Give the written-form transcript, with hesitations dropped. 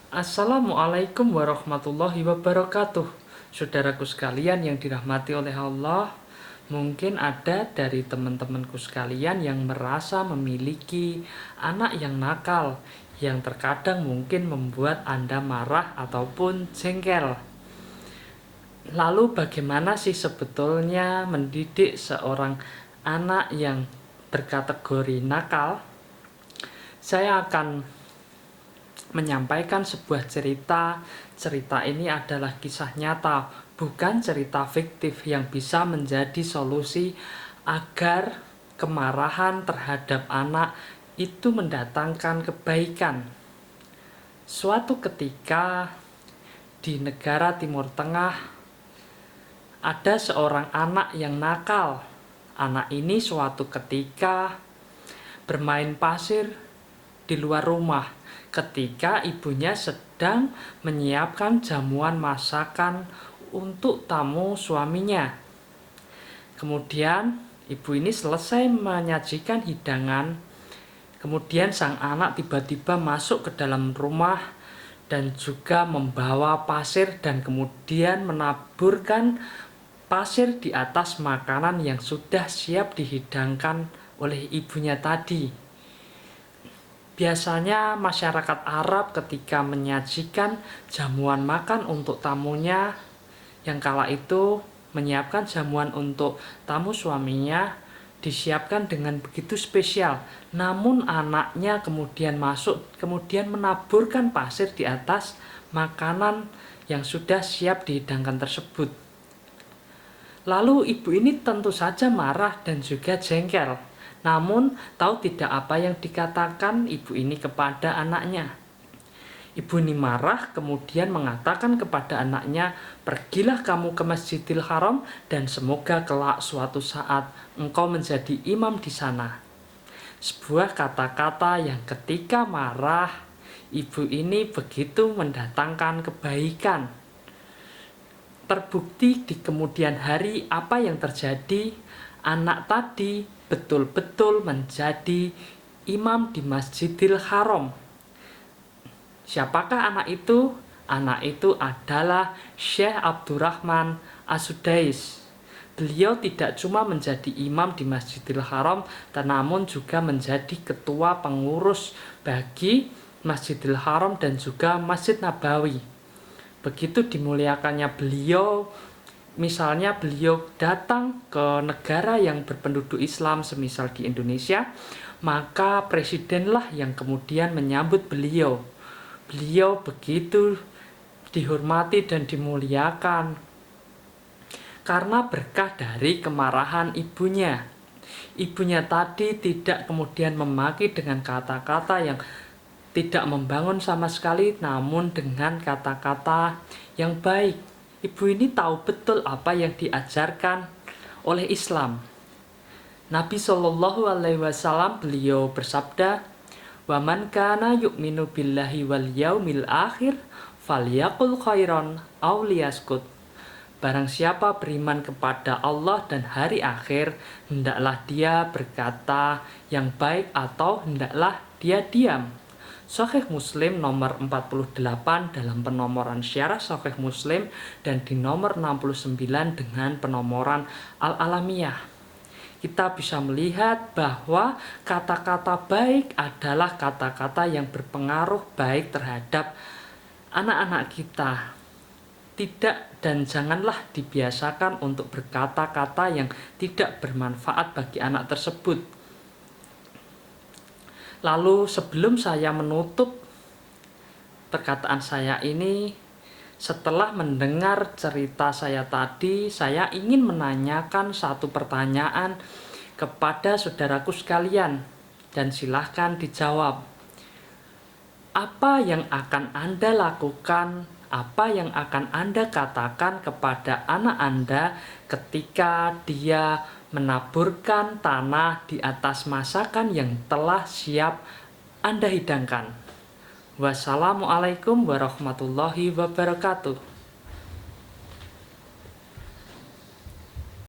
Assalamualaikum warahmatullahi wabarakatuh. Saudaraku sekalian yang dirahmati oleh Allah, mungkin ada dari teman-temanku sekalian yang merasa memiliki anak yang nakal, yang terkadang mungkin membuat Anda marah ataupun jengkel. Lalu bagaimana sih sebetulnya mendidik seorang anak yang berkategori nakal? Saya akan menyampaikan sebuah cerita. Cerita ini adalah kisah nyata, bukan cerita fiktif yang bisa menjadi solusi agar kemarahan terhadap anak itu mendatangkan kebaikan. Suatu ketika di negara Timur Tengah ada seorang anak yang nakal. Anak ini suatu ketika bermain pasir di luar rumah ketika ibunya sedang menyiapkan jamuan masakan untuk tamu suaminya. Kemudian ibu ini selesai menyajikan hidangan. Kemudian sang anak tiba-tiba masuk ke dalam rumah dan juga membawa pasir dan kemudian menaburkan pasir di atas makanan yang sudah siap dihidangkan oleh ibunya tadi. Biasanya masyarakat Arab ketika menyajikan jamuan makan untuk tamunya, yang kala itu menyiapkan jamuan untuk tamu suaminya, disiapkan dengan begitu spesial. Namun anaknya kemudian masuk, kemudian menaburkan pasir di atas makanan yang sudah siap dihidangkan tersebut. Lalu ibu ini tentu saja marah dan juga jengkel. Namun tahu tidak apa yang dikatakan ibu ini kepada anaknya. Ibu ini marah kemudian mengatakan kepada anaknya, "Pergilah kamu ke Masjidil Haram dan semoga kelak suatu saat engkau menjadi imam di sana." Sebuah kata-kata yang ketika marah, ibu ini begitu mendatangkan kebaikan. Terbukti di kemudian hari apa yang terjadi, anak tadi betul-betul menjadi imam di Masjidil Haram. Siapakah anak itu? Anak itu adalah Syekh Abdurrahman As-Sudais. Beliau tidak cuma menjadi imam di Masjidil Haram, namun juga menjadi ketua pengurus bagi Masjidil Haram dan juga Masjid Nabawi. Begitu dimuliakannya beliau. Misalnya beliau datang ke negara yang berpenduduk Islam semisal di Indonesia, maka presidenlah yang kemudian menyambut beliau. Beliau begitu dihormati dan dimuliakan karena berkah dari kemarahan ibunya. Ibunya tadi tidak kemudian memaki dengan kata-kata yang tidak membangun sama sekali, namun dengan kata-kata yang baik. Ibu ini tahu betul apa yang diajarkan oleh Islam. Nabi Shallallahu Alaihi Wasallam beliau bersabda, "Wa man kana yu'minu billahi wal yaumil akhir falyaqul khairan aw liyaskut." Barang siapa beriman kepada Allah dan hari akhir, hendaklah dia berkata yang baik atau hendaklah dia diam. Sahih Muslim nomor 48 dalam penomoran syarah Sahih Muslim dan di nomor 69 dengan penomoran Al-Alamiyah. Kita bisa melihat bahwa kata-kata baik adalah kata-kata yang berpengaruh baik terhadap anak-anak kita. Tidak dan janganlah dibiasakan untuk berkata-kata yang tidak bermanfaat bagi anak tersebut. Lalu sebelum saya menutup perkataan saya ini, setelah mendengar cerita saya tadi, saya ingin menanyakan satu pertanyaan kepada saudaraku sekalian dan silahkan dijawab. Apa yang akan Anda lakukan, apa yang akan Anda katakan kepada anak Anda ketika dia menaburkan tanah di atas masakan yang telah siap Anda hidangkan? Wassalamualaikum warahmatullahi wabarakatuh.